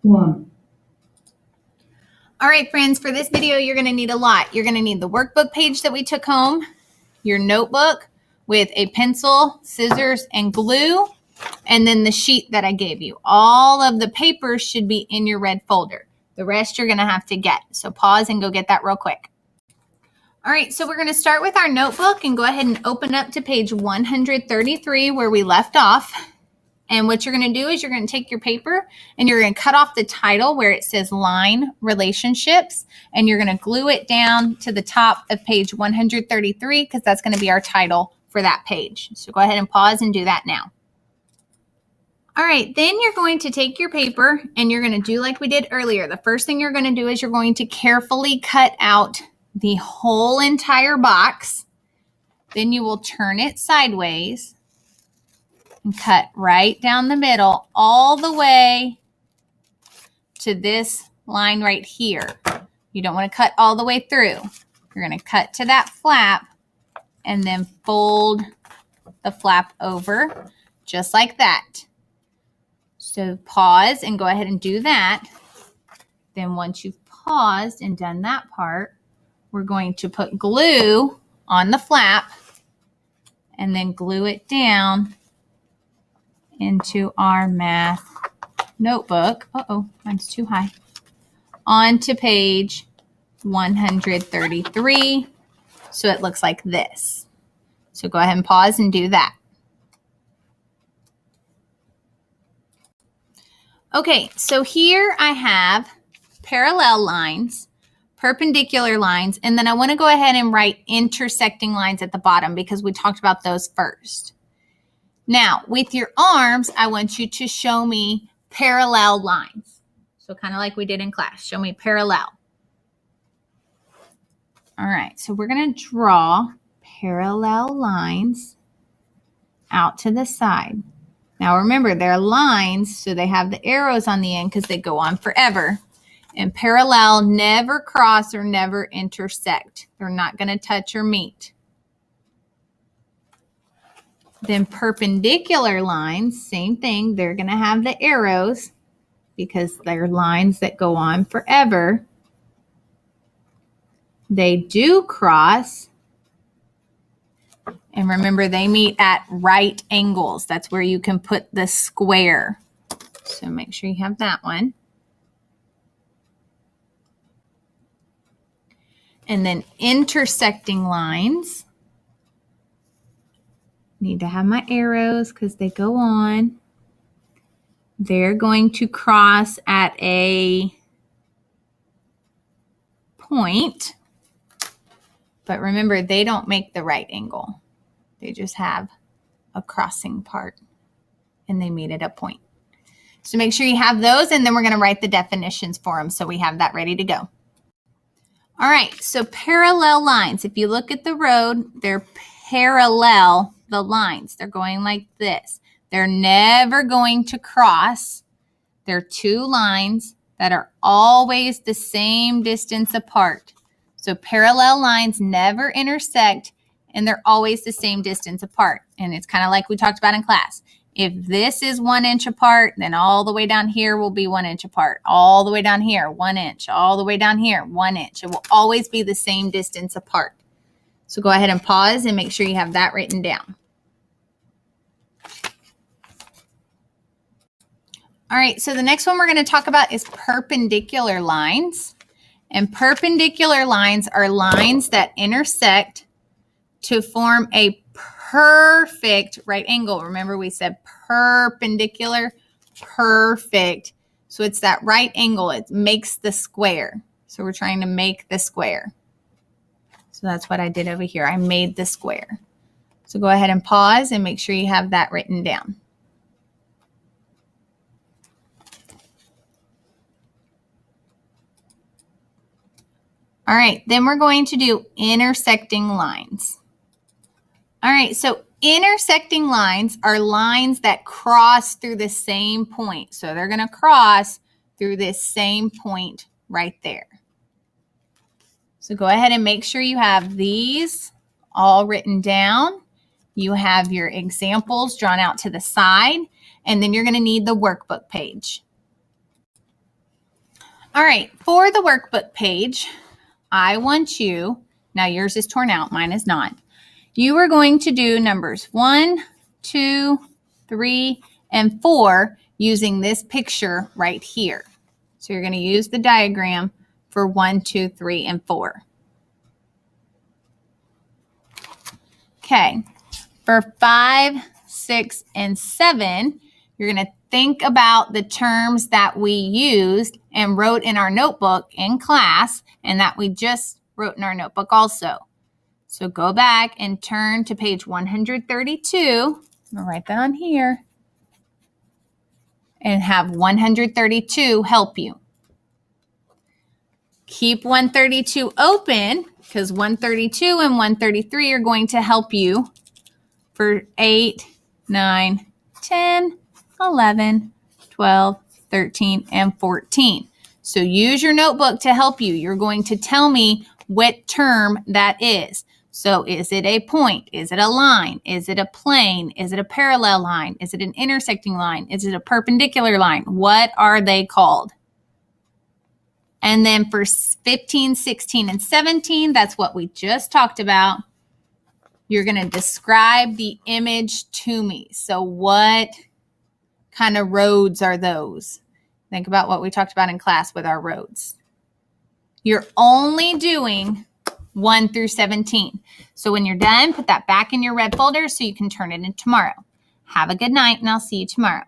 One. All right, friends, for this video, you're going to need a lot. You're going to need the workbook page that we took home, your notebook with a pencil, scissors, and glue, and then the sheet that I gave you. All of the papers should be in your red folder. The rest you're going to have to get. So pause and go get that real quick. All right, so we're going to start with our notebook and go ahead and open up to page 133 where we left off. And what you're going to do is you're going to take your paper and you're going to cut off the title where it says line relationships, and you're going to glue it down to the top of page 133 because that's going to be our title for that page. So go ahead and pause and do that now. All right, then you're going to take your paper and you're going to do like we did earlier. The first thing you're going to do is you're going to carefully cut out the whole entire box. Then you will turn it sideways and cut right down the middle all the way to this line right here. You don't want to cut all the way through. You're going to cut to that flap and then fold the flap over just like that. So pause and go ahead and do that. Then once you've paused and done that part, we're going to put glue on the flap and then glue it down into our math notebook. Uh-oh, mine's too high. Onto page 133. So it looks like this. So go ahead and pause and do that. Okay, so here I have parallel lines, perpendicular lines, and then I want to go ahead and write intersecting lines at the bottom because we talked about those first. Now, with your arms, I want you to show me parallel lines. So kind of like we did in class, show me parallel. All right, so we're going to draw parallel lines out to the side. Now remember, they're lines, so they have the arrows on the end because they go on forever. And parallel never cross or never intersect. They're not going to touch or meet. Then perpendicular lines, same thing. They're going to have the arrows because they're lines that go on forever. They do cross. And remember, they meet at right angles. That's where you can put the square. So make sure you have that one. And then intersecting lines. Need to have my arrows because they go on. They're going to cross at a point. But remember, they don't make the right angle. They just have a crossing part and they meet at a point. So make sure you have those, and then we're going to write the definitions for them so we have that ready to go. All right, so parallel lines. If you look at the road, they're parallel the lines. They're going like this. They're never going to cross. They're two lines that are always the same distance apart. So parallel lines never intersect, and they're always the same distance apart. And it's kind of like we talked about in class. If this is 1 inch apart, then all the way down here will be 1 inch apart. All the way down here, 1 inch. All the way down here, 1 inch. It will always be the same distance apart. So go ahead and pause and make sure you have that written down. All right, so the next one we're going to talk about is perpendicular lines. And perpendicular lines are lines that intersect to form a perfect right angle. Remember, we said perpendicular, perfect. So it's that right angle. It makes the square. So we're trying to make the square. So that's what I did over here. I made the square. So go ahead and pause and make sure you have that written down. All right, then we're going to do intersecting lines. All right, so intersecting lines are lines that cross through the same point. So they're going to cross through this same point right there. So go ahead and make sure you have these all written down. You have your examples drawn out to the side, and then you're going to need the workbook page. All right, for the workbook page, I want you, now yours is torn out, mine is not. You are going to do numbers 1, 2, 3, and 4 using this picture right here. So you're going to use the diagram for 1, 2, 3, and 4. Okay, for 5, 6, and 7, you're going to think about the terms that we used and wrote in our notebook in class and that we just wrote in our notebook also. So go back and turn to page 132. I'm going to write that on here and have 132 help you. Keep 132 open because 132 and 133 are going to help you for 8, 9, 10, 11, 12, 13, and 14. So use your notebook to help you. You're going to tell me what term that is. So is it a point? Is it a line? Is it a plane? Is it a parallel line? Is it an intersecting line? Is it a perpendicular line? What are they called? And then for 15, 16, and 17, that's what we just talked about. You're going to describe the image to me. So what kind of roads are those? Think about what we talked about in class with our roads. You're only doing 1 through 17. So when you're done, put that back in your red folder so you can turn it in tomorrow. Have a good night, and I'll see you tomorrow.